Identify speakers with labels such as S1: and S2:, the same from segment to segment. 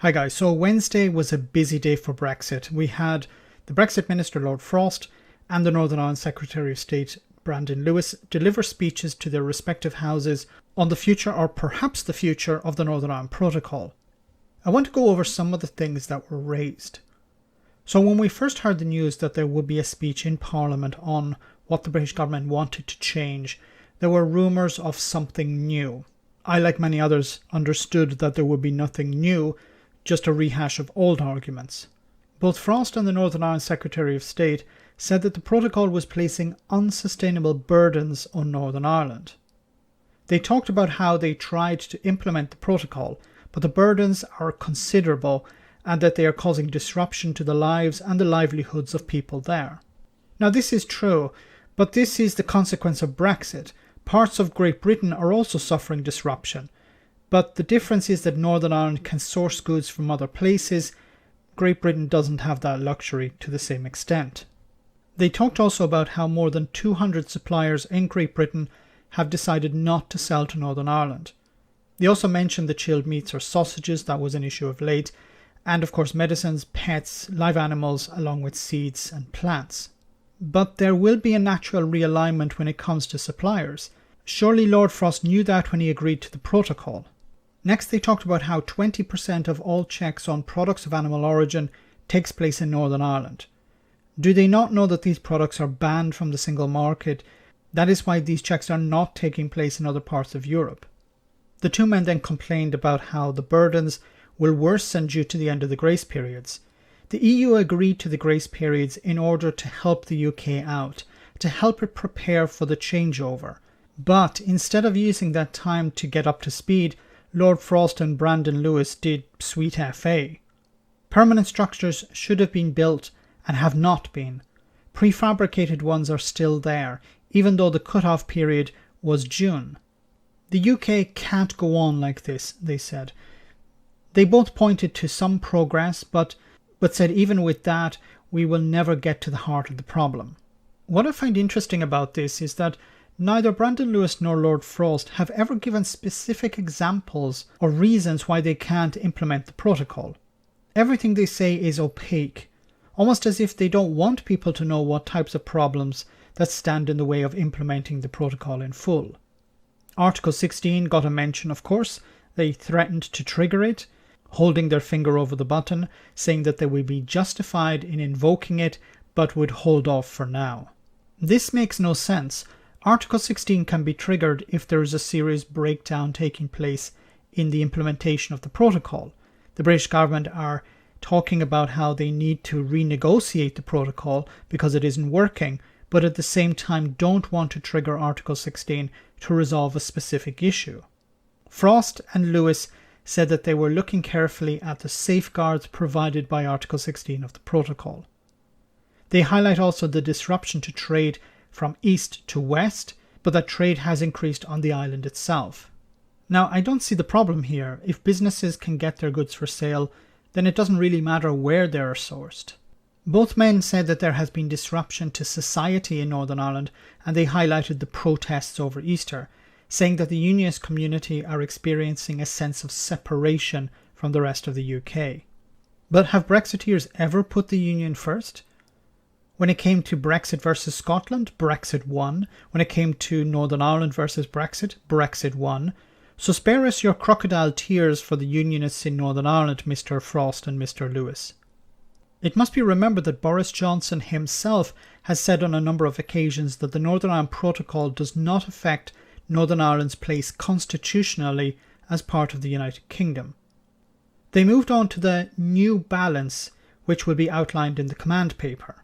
S1: Hi guys, so Wednesday was a busy day for Brexit. We had the Brexit Minister Lord Frost and the Northern Ireland Secretary of State Brandon Lewis deliver speeches to their respective houses on the future or perhaps the future of the Northern Ireland Protocol. I want to go over some of the things that were raised. So when we first heard the news that there would be a speech in Parliament on what the British government wanted to change, there were rumours of something new. I, like many others, understood that there would be nothing new, just a rehash of old arguments. Both Frost and the Northern Ireland Secretary of State said that the protocol was placing unsustainable burdens on Northern Ireland. They talked about how they tried to implement the protocol, but the burdens are considerable and that they are causing disruption to the lives and the livelihoods of people there. Now this is true, but this is the consequence of Brexit. Parts of Great Britain are also suffering disruption. But the difference is that Northern Ireland can source goods from other places. Great Britain doesn't have that luxury to the same extent. They talked also about how more than 200 suppliers in Great Britain have decided not to sell to Northern Ireland. They also mentioned the chilled meats or sausages, that was an issue of late, and of course medicines, pets, live animals, along with seeds and plants. But there will be a natural realignment when it comes to suppliers. Surely Lord Frost knew that when he agreed to the protocol. Next, they talked about how 20% of all checks on products of animal origin takes place in Northern Ireland. Do they not know that these products are banned from the single market? That is why these checks are not taking place in other parts of Europe. The two men then complained about how the burdens will worsen due to the end of the grace periods. The EU agreed to the grace periods in order to help the UK out, to help it prepare for the changeover. But instead of using that time to get up to speed, Lord Frost and Brandon Lewis did sweet FA. Permanent structures should have been built and have not been. Prefabricated ones are still there, even though the cut-off period was June. The UK can't go on like this, they said. They both pointed to some progress, but said even with that, we will never get to the heart of the problem. What I find interesting about this is that neither Brandon Lewis nor Lord Frost have ever given specific examples or reasons why they can't implement the protocol. Everything they say is opaque, almost as if they don't want people to know what types of problems that stand in the way of implementing the protocol in full. Article 16 got a mention, of course. They threatened to trigger it, holding their finger over the button, saying that they would be justified in invoking it, but would hold off for now. This makes no sense. Article 16 can be triggered if there is a serious breakdown taking place in the implementation of the protocol. The British government are talking about how they need to renegotiate the protocol because it isn't working, but at the same time don't want to trigger Article 16 to resolve a specific issue. Frost and Lewis said that they were looking carefully at the safeguards provided by Article 16 of the protocol. They highlight also the disruption to trade from east to west, but that trade has increased on the island itself. Now, I don't see the problem here. If businesses can get their goods for sale, then it doesn't really matter where they are sourced. Both men said that there has been disruption to society in Northern Ireland, and they highlighted the protests over Easter, saying that the unionist community are experiencing a sense of separation from the rest of the UK. But have Brexiteers ever put the union first? When it came to Brexit versus Scotland, Brexit won. When it came to Northern Ireland versus Brexit, Brexit won. So spare us your crocodile tears for the unionists in Northern Ireland, Mr. Frost and Mr. Lewis. It must be remembered that Boris Johnson himself has said on a number of occasions that the Northern Ireland Protocol does not affect Northern Ireland's place constitutionally as part of the United Kingdom. They moved on to the new balance, which will be outlined in the command paper.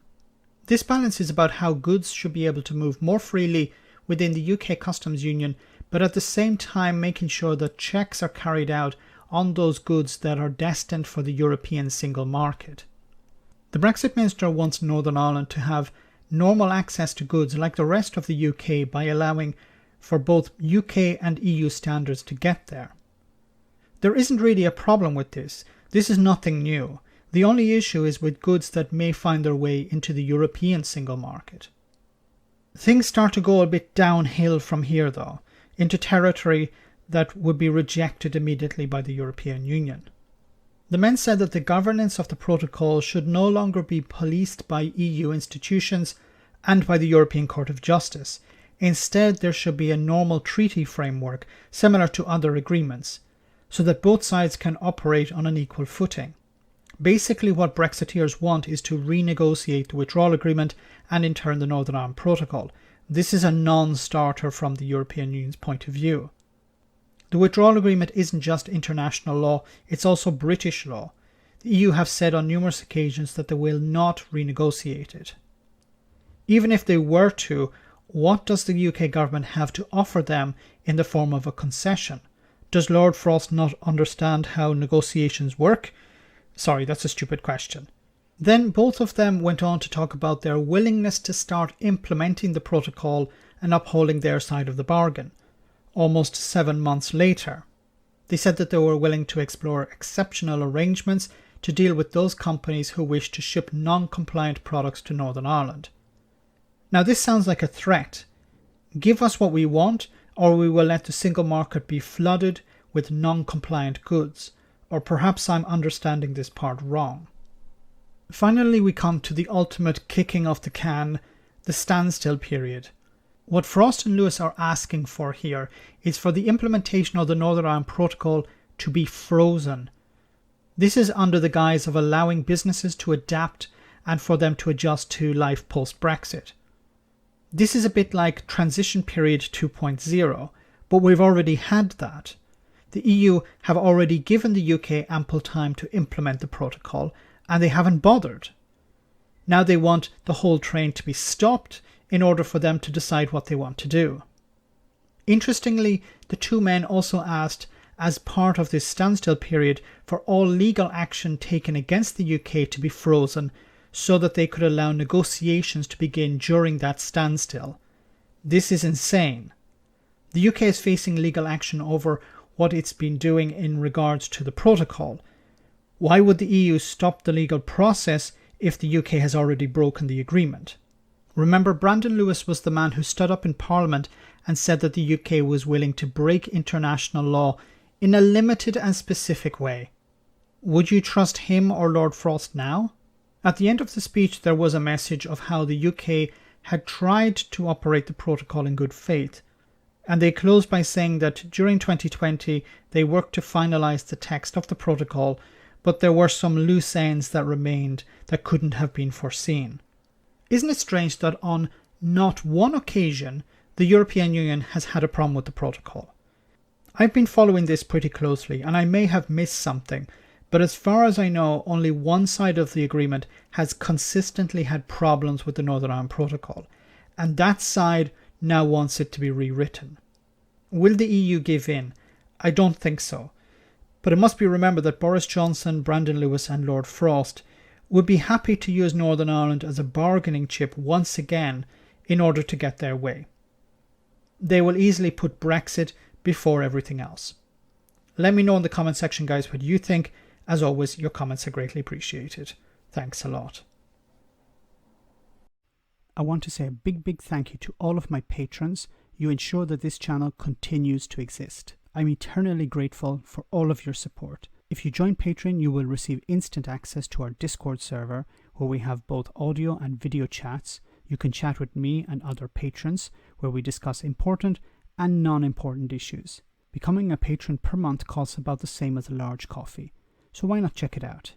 S1: This balance is about how goods should be able to move more freely within the UK Customs Union, but at the same time making sure that checks are carried out on those goods that are destined for the European single market. The Brexit Minister wants Northern Ireland to have normal access to goods like the rest of the UK by allowing for both UK and EU standards to get there. There isn't really a problem with this. This is nothing new. The only issue is with goods that may find their way into the European single market. Things start to go a bit downhill from here though, into territory that would be rejected immediately by the European Union. The men said that the governance of the protocol should no longer be policed by EU institutions and by the European Court of Justice. Instead, there should be a normal treaty framework similar to other agreements, so that both sides can operate on an equal footing. Basically, what Brexiteers want is to renegotiate the withdrawal agreement and in turn the Northern Ireland Protocol. This is a non-starter from the European Union's point of view. The withdrawal agreement isn't just international law, it's also British law. The EU have said on numerous occasions that they will not renegotiate it. Even if they were to, what does the UK government have to offer them in the form of a concession? Does Lord Frost not understand how negotiations work? Sorry, that's a stupid question. Then both of them went on to talk about their willingness to start implementing the protocol and upholding their side of the bargain. Almost 7 months later, they said that they were willing to explore exceptional arrangements to deal with those companies who wish to ship non-compliant products to Northern Ireland. Now this sounds like a threat. Give us what we want, or we will let the single market be flooded with non-compliant goods. Or perhaps I'm understanding this part wrong. Finally, we come to the ultimate kicking of the can, the standstill period. What Frost and Lewis are asking for here is for the implementation of the Northern Ireland Protocol to be frozen. This is under the guise of allowing businesses to adapt and for them to adjust to life post-Brexit. This is a bit like Transition Period 2.0, but we've already had that. The EU have already given the UK ample time to implement the protocol, and they haven't bothered. Now they want the whole train to be stopped in order for them to decide what they want to do. Interestingly, the two men also asked, as part of this standstill period, for all legal action taken against the UK to be frozen so that they could allow negotiations to begin during that standstill. This is insane. The UK is facing legal action over what it's been doing in regards to the protocol. Why would the EU stop the legal process if the UK has already broken the agreement? Remember, Brandon Lewis was the man who stood up in Parliament and said that the UK was willing to break international law in a limited and specific way. Would you trust him or Lord Frost now? At the end of the speech, there was a message of how the UK had tried to operate the protocol in good faith, and they closed by saying that during 2020 they worked to finalise the text of the protocol, but there were some loose ends that remained that couldn't have been foreseen. Isn't it strange that on not one occasion the European Union has had a problem with the protocol? I've been following this pretty closely and I may have missed something, but as far as I know, only one side of the agreement has consistently had problems with the Northern Ireland Protocol, and that side now wants it to be rewritten. Will the EU give in? I don't think so. But it must be remembered that Boris Johnson, Brandon Lewis and Lord Frost would be happy to use Northern Ireland as a bargaining chip once again in order to get their way. They will easily put Brexit before everything else. Let me know in the comment section, guys, what you think. As always, your comments are greatly appreciated. Thanks a lot. I want to say a big thank you to all of my patrons. You ensure that this channel continues to exist. I'm eternally grateful for all of your support. If you join Patreon, you will receive instant access to our Discord server, where we have both audio and video chats. You can chat with me and other patrons, where we discuss important and non-important issues. Becoming a patron per month costs about the same as a large coffee, so why not check it out?